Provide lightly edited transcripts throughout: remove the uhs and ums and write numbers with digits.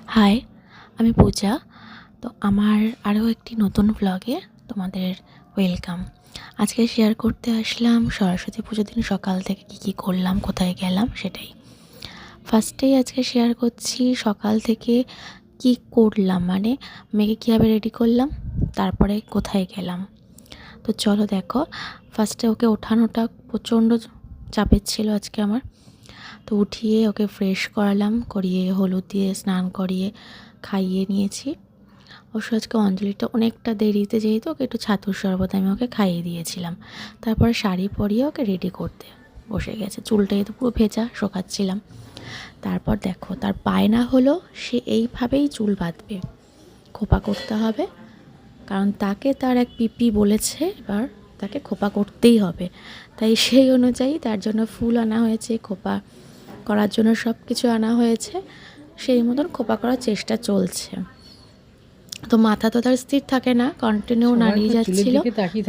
High, আমি পূজা। তো আমার আরও একটি নতুন ব্লগে তোমাদের ওয়েলকাম। আজকে শেয়ার করতে আসলাম সরস্বতী পুজোর দিন সকাল থেকে কী করলাম, কোথায় গেলাম সেটাই। ফার্স্টেই আজকে শেয়ার করছি সকাল থেকে কি করলাম, মানে মেয়েকে কীভাবে রেডি করলাম, তারপরে কোথায় গেলাম। তো চলো দেখো। ফার্স্টে ওকে ওঠানোটা প্রচণ্ড চাপের ছিল আজকে আমার। তো উঠিয়ে ওকে ফ্রেশ করালাম, করিয়ে হলুদ দিয়ে স্নান করিয়ে খাইয়ে নিয়েছি। অবশ্য আজকে অঞ্জলিটা অনেকটা দেরিতে, যেহেতু ওকে একটু ছাতুর শরবত আমি ওকে খাইয়ে দিয়েছিলাম। তারপরে শাড়ি পরিয়ে ওকে রেডি করতে বসে গেছে। চুলটা তো পুরো ভেজা শোকাচ্ছিলাম। তারপর দেখো তার বায়না হলো সে এইভাবেই চুল বাঁধবে, খোপা করতে হবে, কারণ তাকে তার এক পিপি বলেছে এবার তাকে খোপা করতেই হবে। তাই সেই অনুযায়ী তার জন্য ফুল আনা হয়েছে, খোপা করার জন্য সব কিছু আনা হয়েছে। সেই মতন খোপা করার চেষ্টা চলছে। তো মাথা তো তার স্থির থাকে না, কন্টিনিউ নাড়িয়ে যাচ্ছিল।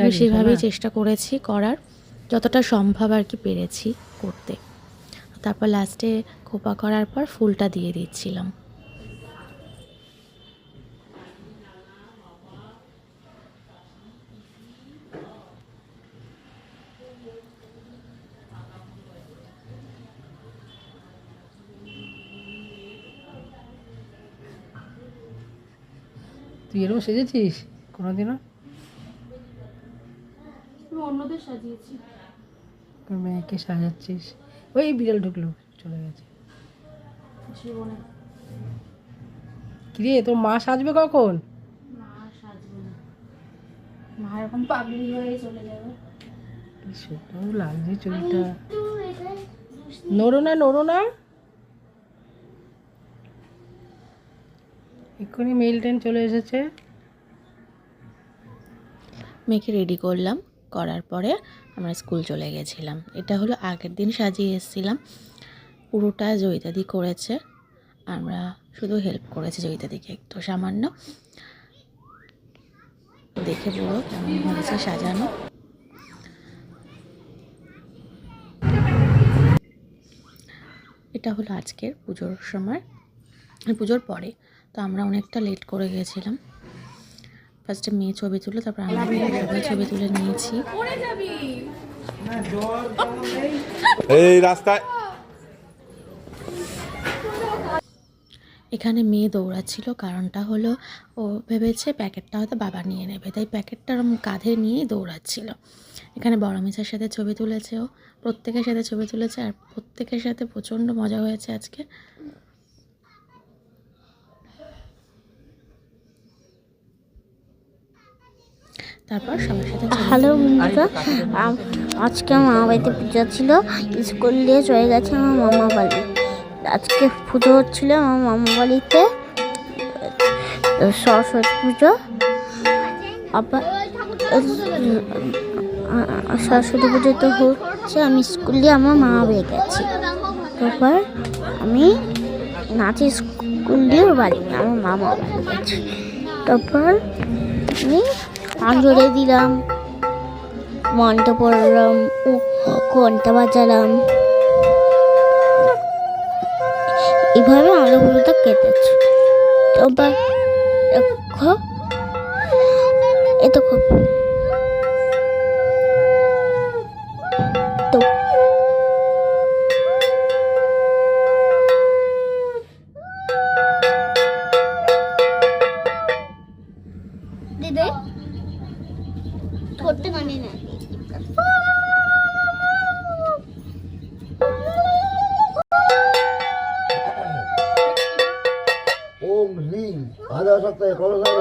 আমি সেভাবেই চেষ্টা করেছি করার, যতটা সম্ভব আর কি পেরেছি করতে। তারপর লাস্টে খোপা করার পর ফুলটা দিয়ে দিচ্ছিলাম। তুই এরকম সেজেছিস কোনোদিনও? অন্যদের সাজিয়েছি, তোর মেয়েকে সাজাচ্ছিস। ওই বিড়াল ঢুকলো, চলে গেছে। কিরে তোর মা সাজবে কখন? মা এরকম পাগলি হয়ে চলে যাবে। সুন্দর লাগছে চুলটা। নড়ো না, নড়ো না। এক্ষুনি মেল ট্রেন চলে এসেছে। মেয়েকে রেডি করলাম, করার পরে আমরা স্কুল চলে গেছিলাম। এটা হলো আগের দিন সাজিয়ে এসেছিলাম। পুরোটা জয়িতাদি করেছে, আমরা শুধু হেল্প করেছি জয়িতাদিকে একটু সামান্য। দেখে পুরো কেমন হয়েছে সাজানো। এটা হলো আজকের পুজোর সময়, পুজোর পরে। তো আমরা অনেকটা লেট করে গেছিলাম। ফার্স্টে মেয়ে ছবি তুলে, তারপর আমরা সবাই ছবি তুলে নিয়েছি। এই রাস্তায় এখানে মেয়ে দৌড়াচ্ছিল, কারণটা হলো ও ভেবেছে প্যাকেটটা হয়তো বাবা নিয়ে নেবে, তাই প্যাকেটটা কাঁধে নিয়েই দৌড়াচ্ছিল। এখানে বড় মেয়ের সাথে ছবি তুলেছে, ও প্রত্যেকের সাথে ছবি তুলেছে, আর প্রত্যেকের সাথে প্রচণ্ড মজা হয়েছে আজকে। তারপর সবার সাথে হ্যালো বন্ধুরা, আজকে আমার মামা বাড়িতে পুজো ছিল। স্কুল দিয়ে চলে গেছে আমার মামা বাড়ি। আজকে পুজো হচ্ছিল আমার মামা বাড়িতে, সরস্বতী পুজো। আবার সরস্বতী পুজো তো হচ্ছে, আমি স্কুল দিয়ে আমার মামা বাড়ি গেছি। তারপর আমি নাচে স্কুল দিয়ে বাড়ি আমার মামা বাড়ি গেছি। তারপর আমি আঞ্জলি দিলাম, মন্ত্র পড়লাম, ঘন্টা বাজালাম। এইভাবে আমাদের পুজোটা কেটেছে। তারপর এত তো দিদি ধরতে পারি না। ওম হ্রিং আধা সপ্তাহে কলসার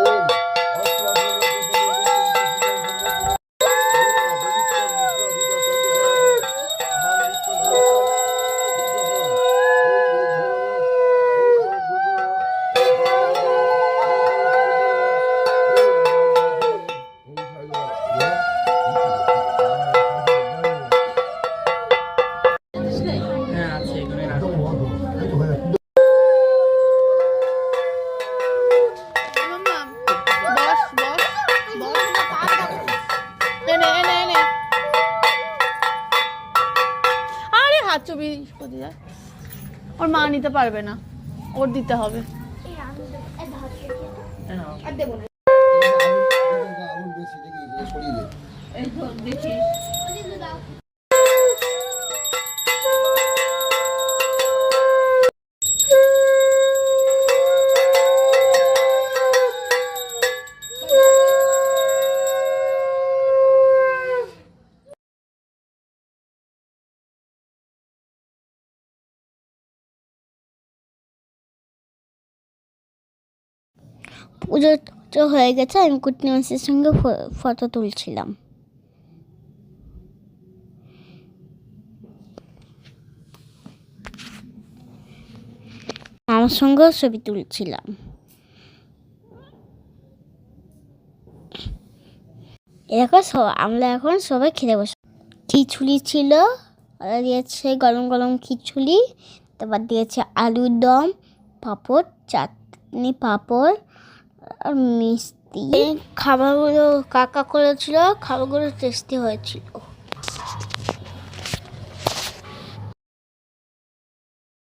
ওম হ্যাঁ আছে এখানে। আরে হাত ছবি ওর মা নিতে পারবে না। ওর দিতে হবে। আগুন বেশি দেখি সরিয়ে দে। পুজো তো হয়ে গেছে, আমি কুটনি মাসির সঙ্গে ফটো তুলছিলাম। আমার সঙ্গেও ছবি তুলছিলাম। আমরা এখন সবাই খেতে বসে। খিচুড়ি ছিল, ওরা দিয়েছে গরম গরম খিচুড়ি, তারপর দিয়েছে আলুর দম, পাঁপড়, চাটনি, পাঁপড় আর মিষ্টি। খাবারগুলো কাকা করেছিল, খাবারগুলো টেস্টি হয়েছিল।